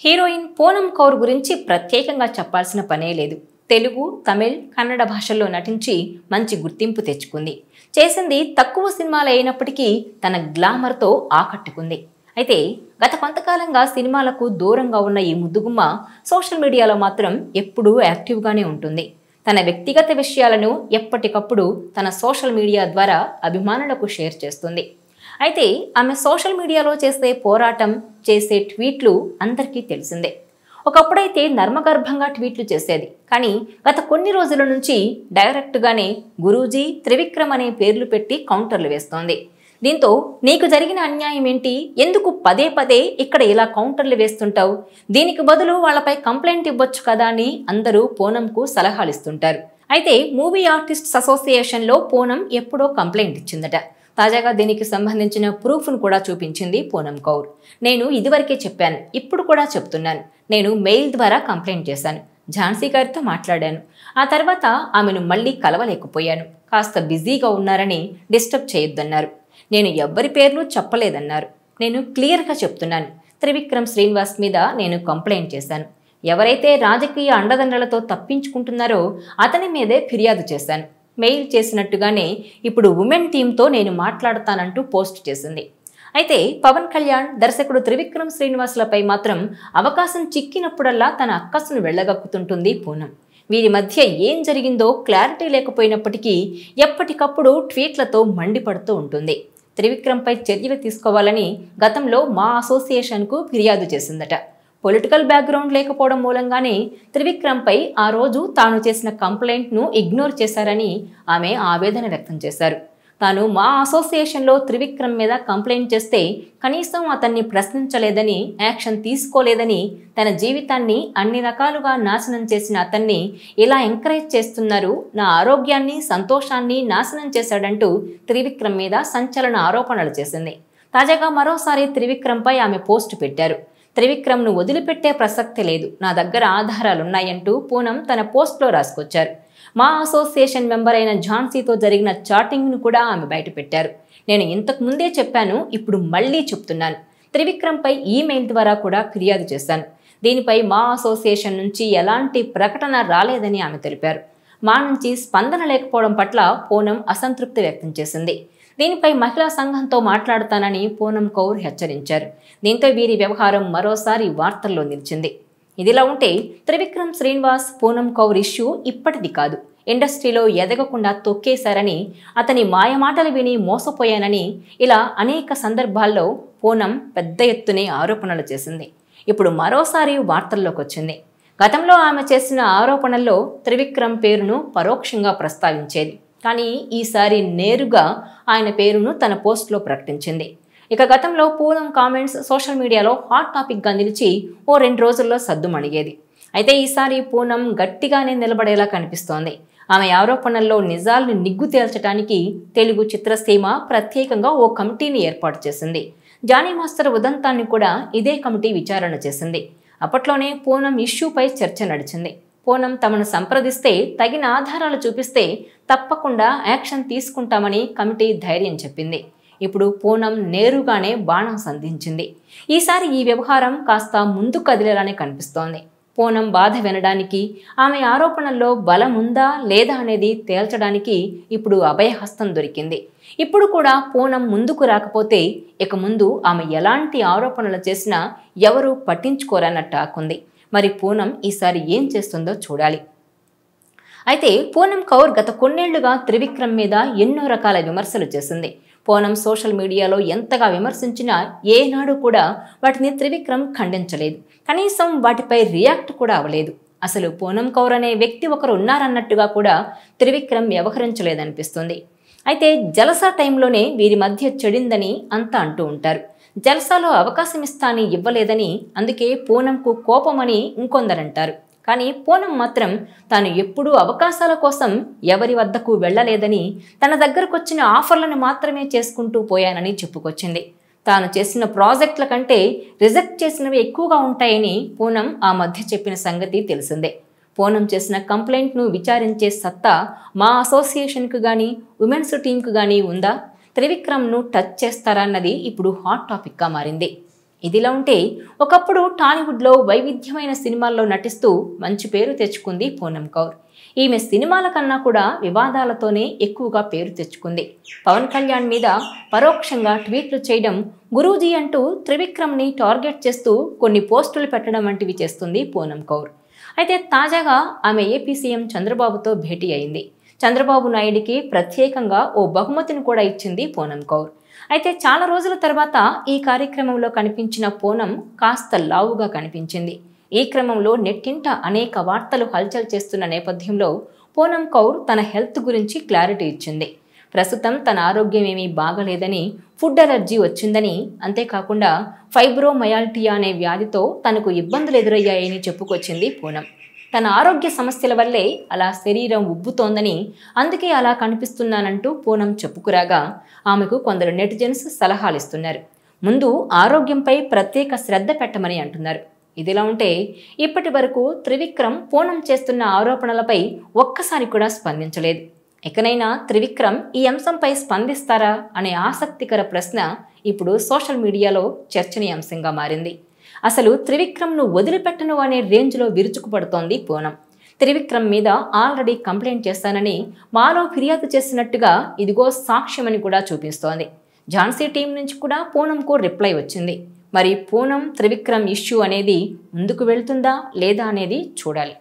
Heroine Poonam Kaur గురించి ప్రత్యేకంగా చెప్పాల్సిన పనే లేదు. తెలుగు, తమిళ్, కన్నడ భాషల్లో నటించి మంచి గుర్తింపు తెచ్చుకుంది. చేసింది తక్కువ సినిమాలు అయినప్పటికీ తన గ్లామర్తో ఆకట్టుకుంది. అయితే గత కొంతకాలంగా సినిమాలకు దూరంగా ఉన్న ఈ ముద్దుగుమ్మ సోషల్ మీడియాలో మాత్రం ఎప్పుడూ యాక్టివ్గానే ఉంటుంది. తన వ్యక్తిగత విషయాలను ఎప్పటికప్పుడు తన సోషల్ మీడియా ద్వారా అభిమానులకు షేర్ చేస్తుంది. అయితే ఆమె సోషల్ మీడియాలో చేసే పోరాటం, చేసే ట్వీట్లు అందరికీ తెలిసిందే. ఒకప్పుడైతే నర్మగర్భంగా ట్వీట్లు చేసేది, కానీ గత కొన్ని రోజుల నుంచి డైరెక్ట్గానే గురూజీ, త్రివిక్రమ్ అనే పేర్లు పెట్టి కౌంటర్లు వేస్తోంది. దీంతో నీకు జరిగిన అన్యాయం ఏంటి, ఎందుకు పదే పదే ఇక్కడ ఇలా కౌంటర్లు వేస్తుంటావు, దీనికి బదులు వాళ్ళపై కంప్లైంట్ ఇవ్వచ్చు కదా అని అందరూ పూనంకు సలహాలు ఇస్తుంటారు. అయితే మూవీ ఆర్టిస్ట్స్ అసోసియేషన్లో పూనం ఎప్పుడో కంప్లైంట్ ఇచ్చిందట. తాజాగా దీనికి సంబంధించిన ప్రూఫ్ను కూడా చూపించింది పూనం కౌర్. నేను ఇదివరకే చెప్పాను, ఇప్పుడు కూడా చెప్తున్నాను. నేను మెయిల్ ద్వారా కంప్లైంట్ చేశాను. ఝాన్సీ గారితో మాట్లాడాను. ఆ తర్వాత ఆమెను మళ్ళీ కలవలేకపోయాను. కాస్త బిజీగా ఉన్నారని డిస్టర్బ్ చేయొద్దన్నారు. నేను ఎవ్వరి పేర్లు చెప్పలేదన్నారు. నేను క్లియర్గా చెప్తున్నాను, త్రివిక్రమ్ శ్రీనివాస్ మీద నేను కంప్లైంట్ చేశాను. ఎవరైతే రాజకీయ అండదండలతో తప్పించుకుంటున్నారో అతని మీదే ఫిర్యాదు చేశాను. మెయిల్ చేసినట్టుగానే ఇప్పుడు ఉమెన్ టీంతో నేను మాట్లాడతానంటూ పోస్ట్ చేసింది. అయితే పవన్ కళ్యాణ్, దర్శకుడు త్రివిక్రమ్ శ్రీనివాసులపై మాత్రం అవకాశం చిక్కినప్పుడల్లా తన అక్కసును వెళ్ళగక్కుతుంటుంది పూనం. వీరి మధ్య ఏం జరిగిందో క్లారిటీ లేకపోయినప్పటికీ ఎప్పటికప్పుడు ట్వీట్లతో మండిపడుతూ ఉంటుంది. త్రివిక్రమ్పై చర్యలు తీసుకోవాలని గతంలో మా అసోసియేషన్కు ఫిర్యాదు చేసిందట. పొలిటికల్ బ్యాక్గ్రౌండ్ లేకపోవడం మూలంగానే త్రివిక్రమ్పై ఆ రోజు తాను చేసిన కంప్లైంట్ను ఇగ్నోర్ చేశారని ఆమె ఆవేదన వ్యక్తం చేశారు. తాను మా అసోసియేషన్లో త్రివిక్రమ్ మీద కంప్లైంట్ చేస్తే కనీసం అతన్ని ప్రశ్నించలేదని, యాక్షన్ తీసుకోలేదని, తన జీవితాన్ని అన్ని రకాలుగా నాశనం చేసిన అతన్ని ఇలా ఎంకరేజ్ చేస్తున్నారు, నా ఆరోగ్యాన్ని, సంతోషాన్ని నాశనం చేశాడంటూ త్రివిక్రమ్ మీద సంచలన ఆరోపణలు చేసింది. తాజాగా మరోసారి త్రివిక్రమ్పై ఆమె పోస్టు పెట్టారు. త్రివిక్రమ్ను వదిలిపెట్టే ప్రసక్తి లేదు, నా దగ్గర ఆధారాలున్నాయంటూ పూనం తన పోస్ట్లో రాసుకొచ్చారు. మా అసోసియేషన్ మెంబర్ అయిన ఝాన్సీతో జరిగిన చాటింగ్ను కూడా ఆమె బయటపెట్టారు. నేను ఇంతకు ముందే చెప్పాను, ఇప్పుడు మళ్ళీ చెప్తున్నాను. త్రివిక్రమ్పై ఈమెయిల్ ద్వారా కూడా ఫిర్యాదు చేశాను. దీనిపై మా అసోసియేషన్ నుంచి ఎలాంటి ప్రకటన రాలేదని ఆమె తెలిపారు. మా నుంచి స్పందన లేకపోవడం పట్ల పూనం అసంతృప్తి వ్యక్తం చేసింది. దీనిపై మహిళా సంఘంతో మాట్లాడతానని పూనం కౌర్ హెచ్చరించారు. దీంతో వీరి వ్యవహారం మరోసారి వార్తల్లో నిలిచింది. ఇదిలా ఉంటే త్రివిక్రమ్ శ్రీనివాస్, పూనం కౌర్ ఇష్యూ ఇప్పటిది కాదు. ఇండస్ట్రీలో ఎదగకుండా తొక్కేశారని, అతని మాయమాటలు విని మోసపోయానని ఇలా అనేక సందర్భాల్లో పూనం పెద్ద ఎత్తునే ఆరోపణలు చేసింది. ఇప్పుడు మరోసారి వార్తల్లోకి వచ్చింది. గతంలో ఆమె చేసిన ఆరోపణల్లో త్రివిక్రమ్ పేరును పరోక్షంగా ప్రస్తావించేది, కానీ ఈసారి నేరుగా ఆయన పేరును తన పోస్ట్లో ప్రకటించింది. ఇక గతంలో పూనం కామెంట్స్ సోషల్ మీడియాలో హాట్ టాపిక్గా నిలిచి ఓ 2 రోజుల్లో సద్దుమణిగేది. అయితే ఈసారి పూనం గట్టిగానే నిలబడేలా కనిపిస్తోంది. ఆమె ఆరోపణల్లో నిజాలను నిగ్గు తేల్చడానికి తెలుగు చిత్రసీమ ప్రత్యేకంగా ఓ కమిటీని ఏర్పాటు చేసింది. జానీ మాస్టర్ ఉదంతాన్ని కూడా ఇదే కమిటీ విచారణ చేసింది. అప్పట్లోనే పూనం ఇష్యూపై చర్చ నడిచింది. పూనం తమను సంప్రదిస్తే, తగిన ఆధారాలు చూపిస్తే తప్పకుండా యాక్షన్ తీసుకుంటామని కమిటీ ధైర్యం చెప్పింది. ఇప్పుడు పూనం నేరుగానే బాణం సంధించింది. ఈసారి ఈ వ్యవహారం కాస్త ముందు కదిలేలానే కనిపిస్తోంది. పూనం బాధ వినడానికి, ఆమె ఆరోపణల్లో బలం ఉందా లేదా అనేది తేల్చడానికి ఇప్పుడు అభయహస్తం దొరికింది. ఇప్పుడు కూడా పూనం ముందుకు రాకపోతే ఇక ముందు ఆమె ఎలాంటి ఆరోపణలు చేసినా ఎవరూ పట్టించుకోరన్న టాక్ ఉంది. మరి పూనం ఈసారి ఏం చేస్తుందో చూడాలి. అయితే పూనం కౌర్ గత కొన్నేళ్లుగా త్రివిక్రమ్ మీద ఎన్నో రకాల విమర్శలు చేసింది. పూనం సోషల్ మీడియాలో ఎంతగా విమర్శించినా ఏనాడు కూడా వాటిని త్రివిక్రమ్ ఖండించలేదు. కనీసం వాటిపై రియాక్ట్ కూడా అవ్వలేదు. అసలు పూనం కౌర్ అనే వ్యక్తి ఒకరు ఉన్నారన్నట్టుగా కూడా త్రివిక్రమ్ వ్యవహరించలేదనిపిస్తుంది. అయితే జలసా టైంలోనే వీరి మధ్య చెడిందని అంతా అంటూ ఉంటారు. జల్సాలో అవకాశం ఇస్తాని ఇవ్వలేదని, అందుకే పూనంకు కోపమని ఇంకొందరంటారు. కానీ పూనం మాత్రం తాను ఎప్పుడూ అవకాశాల కోసం ఎవరి వద్దకు వెళ్లలేదని, తన దగ్గరకొచ్చిన ఆఫర్లను మాత్రమే చేసుకుంటూ పోయానని చెప్పుకొచ్చింది. తాను చేసిన ప్రాజెక్టుల కంటే రిజెక్ట్ చేసినవి ఎక్కువగా ఉంటాయని పూనం ఆ మధ్య చెప్పిన సంగతి తెలిసిందే. పూనం చేసిన కంప్లైంట్ను విచారించే సత్తా మా అసోసియేషన్కు కానీ, ఉమెన్స్ టీంకు కానీ ఉందా? త్రివిక్రమ్ను టచ్ చేస్తారన్నది ఇప్పుడు హాట్ టాపిక్గా మారింది. ఇదిలా ఉంటే ఒకప్పుడు టాలీవుడ్లో వైవిధ్యమైన సినిమాల్లో నటిస్తూ మంచి పేరు తెచ్చుకుంది పూనమ్ కౌర్. ఈమె సినిమాల కన్నా కూడా వివాదాలతోనే ఎక్కువగా పేరు తెచ్చుకుంది. పవన్ కళ్యాణ్ మీద పరోక్షంగా ట్వీట్లు చేయడం, గురూజీ అంటూ త్రివిక్రమ్ని టార్గెట్ చేస్తూ కొన్ని పోస్టులు పెట్టడం వంటివి చేస్తుంది పూనమ్ కౌర్. అయితే తాజాగా ఆమె ఏపీ సీఎం చంద్రబాబుతో భేటీ అయింది. చంద్రబాబు నాయుడికి ప్రత్యేకంగా ఓ బహుమతిని కూడా ఇచ్చింది పూనమ్ కౌర్. అయితే చాలా రోజుల తర్వాత ఈ కార్యక్రమంలో కనిపించిన పూనమ్ కాస్త లావుగా కనిపించింది. ఈ క్రమంలో నెట్టింట అనేక వార్తలు హల్చల్ చేస్తున్న నేపథ్యంలో పూనమ్ కౌర్ తన హెల్త్ గురించి క్లారిటీ ఇచ్చింది. ప్రస్తుతం తన ఆరోగ్యం ఏమీ బాగలేదని, ఫుడ్ అలర్జీ వచ్చిందని, అంతేకాకుండా ఫైబ్రోమయాల్జియా అనే వ్యాధితో తనకు ఇబ్బందులు ఎదురయ్యాయని చెప్పుకొచ్చింది పూనమ్. తన ఆరోగ్య సమస్యల వల్లే అలా శరీరం ఉబ్బుతోందని, అందుకే అలా కనిపిస్తున్నానంటూ పూనమ్ చెప్పుకురాగా ఆమెకు కొందరు నెటిజన్స్ సలహాలిస్తున్నారు. ముందు ఆరోగ్యంపై ప్రత్యేక శ్రద్ధ పెట్టమని అంటున్నారు. ఇదిలా ఉంటే ఇప్పటి వరకు త్రివిక్రమ్ పూనమ్ చేస్తున్న ఆరోపణలపై ఒక్కసారి కూడా స్పందించలేదు. ఎకనైనా త్రివిక్రమ్ ఈ అంశంపై స్పందిస్తారా అనే ఆసక్తికర ప్రశ్న ఇప్పుడు సోషల్ మీడియాలో చర్చనీయాంశంగా మారింది. అసలు త్రివిక్రమ్ను వదిలిపెట్టను అనే రేంజ్లో విరుచుకుపడుతోంది పూనమ్. త్రివిక్రమ్ మీద ఆల్రెడీ కంప్లైంట్ చేశానని, మాలో ఫిర్యాదు చేసినట్టుగా ఇదిగో సాక్ష్యమని కూడా చూపిస్తోంది. ఝాన్సీ టీం నుంచి కూడా పూనమ్కు రిప్లై వచ్చింది. మరి పూనమ్ త్రివిక్రమ్ ఇష్యూ అనేది ముందుకు వెళ్తుందా లేదా అనేది చూడాలి.